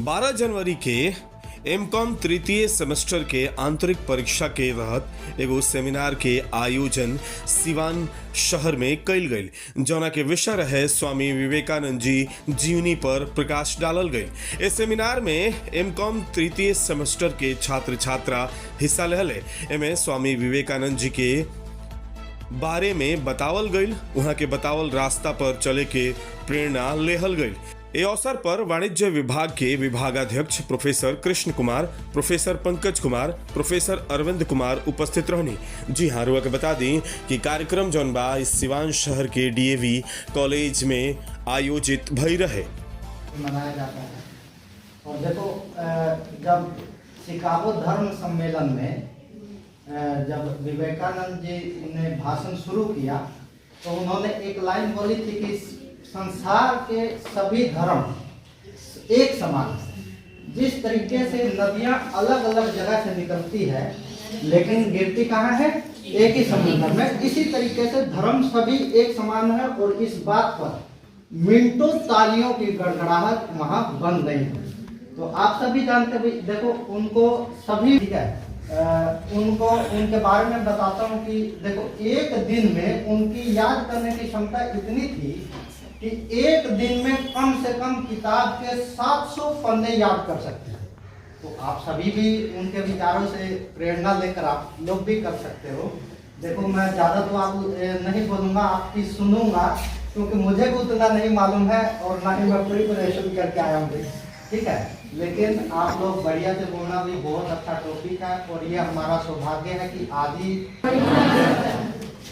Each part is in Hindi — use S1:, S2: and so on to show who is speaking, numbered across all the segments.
S1: 12 जनवरी के एमकॉम तृतीय सेमेस्टर के आंतरिक परीक्षा के तहत एगो सेमिनार के आयोजन सिवान शहर में कइल गइल, जौना के विषय रहे स्वामी विवेकानंद जी जीवनी पर प्रकाश डालल गइल। इस सेमिनार में एमकॉम तृतीय सेमेस्टर के छात्र छात्रा हिस्सा लेहले। एमे स्वामी विवेकानंद जी के बारे में बतावल गइल, वहाँ के बतावल रास्ता पर चले के प्रेरणा लेहल गइल। ए अवसर पर वाणिज्य विभाग के विभागाध्यक्ष professor Krishna Kumar, professor Pankaj Kumar, professor Arvind Kumar उपस्थित रहनी। जी हाँ, रुआ के बता दी कि कार्यक्रम जौन बा इस सिवान शहर के डीएवी कॉलेज में आयोजित भई रहे।
S2: मनाया जाता है। और देखो, जब शिकागो धर्म सम्मेलन में जब विवेकानंद जी ने भाषण शुरू किया तो उन्होंने एक लाइन बोली थी कि संसार के सभी धर्म एक समान है। जिस तरीके से नदियां अलग अलग जगह से निकलती है लेकिन गिरती कहाँ है? एक ही समुद्र में। इसी तरीके से धर्म सभी एक समान है और इस बात पर मिनटों तालियों की गड़गड़ाहट वहां बन गई है। तो आप सभी जानते भी, देखो उनको सभी, ठीक है, उनको उनके बारे में बताता हूँ कि देखो एक दिन में उनकी याद करने की क्षमता इतनी थी कि एक दिन में कम से कम किताब के 700 पन्ने याद कर सकते हैं। तो आप सभी भी उनके विचारों से प्रेरणा लेकर आप लोग भी कर सकते हो। देखो, मैं ज़्यादा तो आप नहीं बोलूँगा, आपकी सुनूंगा, क्योंकि मुझे भी उतना नहीं मालूम है और ना ही मैं प्रिपरेशन करके आया हूँ, ठीक है। लेकिन आप लोग बढ़िया से बोलना भी बहुत अच्छा टॉपिक है और ये हमारा सौभाग्य है कि आदि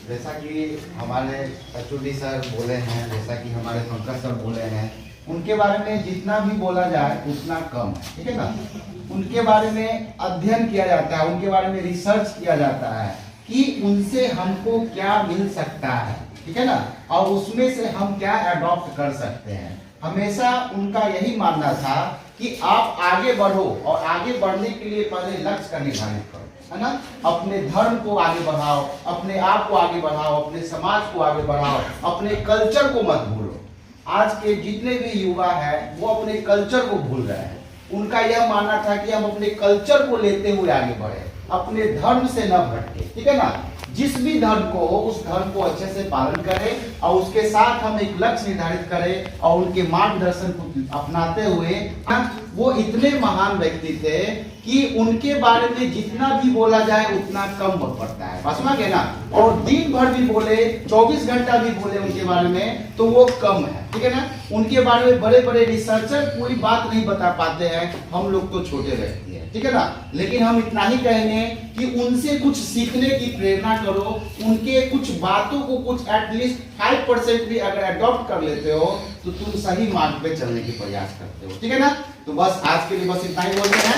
S3: जैसा कि हमारे अचूडी सर बोले हैं, जैसा कि हमारे पंकज सर बोले हैं, उनके बारे में जितना भी बोला जाए उतना कम है, ठीक है ना। उनके बारे में अध्ययन किया जाता है, उनके बारे में रिसर्च किया जाता है कि उनसे हमको क्या मिल सकता है, ठीक है ना, और उसमें से हम क्या अडॉप्ट कर सकते हैं। हमेशा उनका यही मानना था कि आप आगे बढ़ो और आगे बढ़ने के लिए पहले लक्ष्य का निर्धारित करो, है ना। अपने धर्म को आगे बढ़ाओ, अपने आप को आगे बढ़ाओ, अपने समाज को आगे बढ़ाओ, अपने कल्चर को मत भूलो। आज के जितने भी युवा हैं वो अपने कल्चर को भूल रहे हैं। उनका यह मानना था कि हम अपने कल्चर को लेते हुए आगे बढ़े, अपने धर्म से न भटके, ठीक है ना। जिस भी धर्म को हो उस धर्म को अच्छे से पालन करें और उसके साथ हम एक लक्ष्य निर्धारित करें और उनके मार्गदर्शन को अपनाते हुए। वो इतने महान व्यक्ति थे कि उनके बारे में जितना भी बोला जाए उतना कम पड़ता है, समझ गए ना। और दिन भर भी बोले, 24 घंटा भी बोले उनके बारे में तो वो कम है, ठीक है ना। उनके बारे में बड़े बड़े रिसर्चर पूरी बात नहीं बता पाते हैं, हम लोग तो छोटे व्यक्ति हैं, ठीक है ना। लेकिन हम इतना ही कहेंगे कि उनसे कुछ सीखने की प्रेरणा करो। उनके कुछ बातों को कुछ एटलीस्ट 5% भी अगर अडॉप्ट कर लेते हो तो तुम सही मार्ग पे चलने की प्रयास करते हो, ठीक है ना। तो बस आज के लिए बस इतना ही बोलते हैं।